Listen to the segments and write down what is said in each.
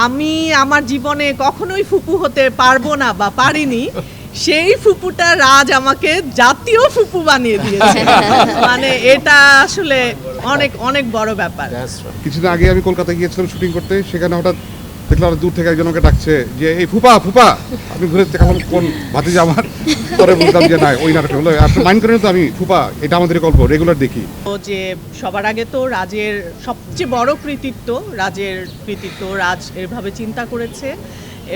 আমি আমার জীবনে কখনোই ফুপু হতে পারবো না বা পারিনি, সেই ফুপুটা রাজ আমাকে জাতীয় ফুপু বানিয়ে দিয়েছে। মানে এটা আসলে অনেক অনেক বড় ব্যাপার। কিছুদিন আগে আমি কলকাতায় গিয়েছিলাম শুটিং করতে, সেখানে হঠাৎ দেখলাম দূর থেকে একজন আমাকে ডাকছে যে এই ফুপা ফুপা। আমি ঘুরে দেখালাম কোন ভাতিজা আমার, পরে বুঝলাম যে না ওই নাটকটা হলো। আপনি মাইন্ড করেন তো, আমি ফুপা এটা আমাদের গল্প রেগুলার দেখি। তো যে সবার আগে তো রাজের সবচেয়ে বড় কৃতিত্ব, রাজ এভাবে চিন্তা করেছে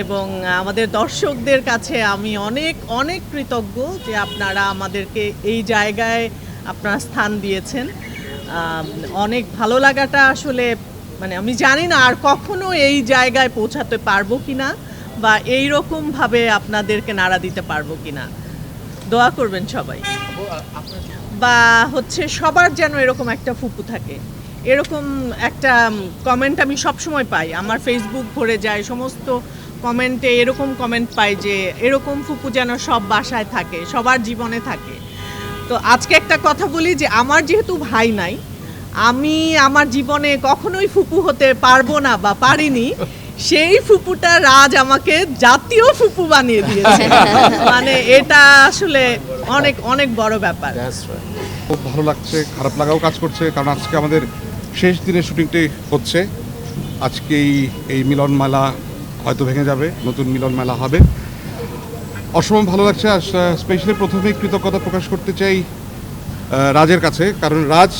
এবং আমাদের দর্শকদের কাছে আমি অনেক অনেক কৃতজ্ঞ যে আপনারা আমাদেরকে এই জায়গায় আপনারা স্থান দিয়েছেন। অনেক ভালো লাগাটা আসলে মানে আমি জানি না আর কখনো এই জায়গায় পৌঁছাতে পারবো কিনা বা এই রকমভাবে আপনাদেরকে নাড়া দিতে পারবো কিনা। দোয়া করবেন সবাই, বা হচ্ছে সবার যেন এরকম একটা ফুপু থাকে। এরকম একটা কমেন্ট আমি সবসময় পাই, আমার ফেসবুক ভরে যায় সমস্ত কমেন্টে এরকম কমেন্ট পাই যে এরকম ফুপু যেন সব বাসায় থাকে, সবার জীবনে থাকে। তো আজকে একটা কথা বলি যে আমার যেহেতু ভাই নাই, আমি আমার জীবনে কখনোই ফুপু হতে পারবো না বা পারিনি, সেই ফুপুটা রাজ আমাকে জাতীয় ফুপু বানিয়ে দিয়েছে। মানে এটা আসলে অনেক অনেক বড় ব্যাপার। খুব ভালো লাগছে, খারাপ লাগাও কাজ করছে, কারণ আজকে আমাদের শেষ দিনের শুটিংটাই হচ্ছে। আজকে এই মিলন মেলা হয়তো ভেঙে যাবে, নতুন মিলন মেলা হবে। অসম্ভব ভালো লাগছে। আর স্পেশালি প্রথমেই কৃতজ্ঞতা প্রকাশ করতে চাই রাজের কাছে, কারণ রাজ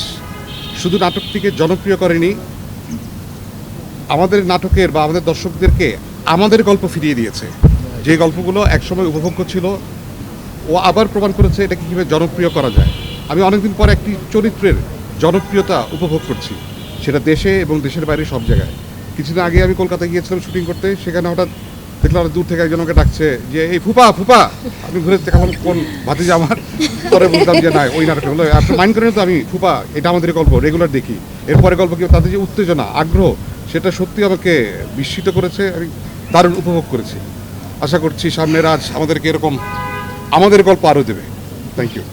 শুধু নাটকটিকে জনপ্রিয় করেনি, আমাদের নাটকের বা আমাদের দর্শকদেরকে আমাদের গল্প ফিরিয়ে দিয়েছে। যে গল্পগুলো একসময় উপভোগ্য ছিল, ও আবার প্রমাণ করেছে এটাকে কীভাবে জনপ্রিয় করা যায়। আমি অনেকদিন পর একটি চরিত্রের জনপ্রিয়তা উপভোগ করছি, সেটা দেশে এবং দেশের বাইরে সব জায়গায়। কিছুদিন আগে আমি কলকাতায় গিয়েছিলাম শুটিং করতে, সেখানে হঠাৎ দেখলাম দূর থেকে একজন আমাকে ডাকছে যে এই ফুপা ফুপা। আমি ঘুরে দেখালাম কোন ভাতিজা আমার, পরে বুঝলাম যে না ওই নাটকটা হলো। আপনি মাইন্ড করেন তো, আমি ফুপা এটা আমাদের গল্প রেগুলার দেখি। এরপরে গল্প কি তাদের যে উত্তেজনা আগ্রহ, সেটা সত্যি আমাকে বিস্মিত করেছে, আমি দারুণ উপভোগ করেছি। আশা করছি সামনে রাজ আমাদেরকে এরকম আমাদের গল্প আরও দেবে। Thank you.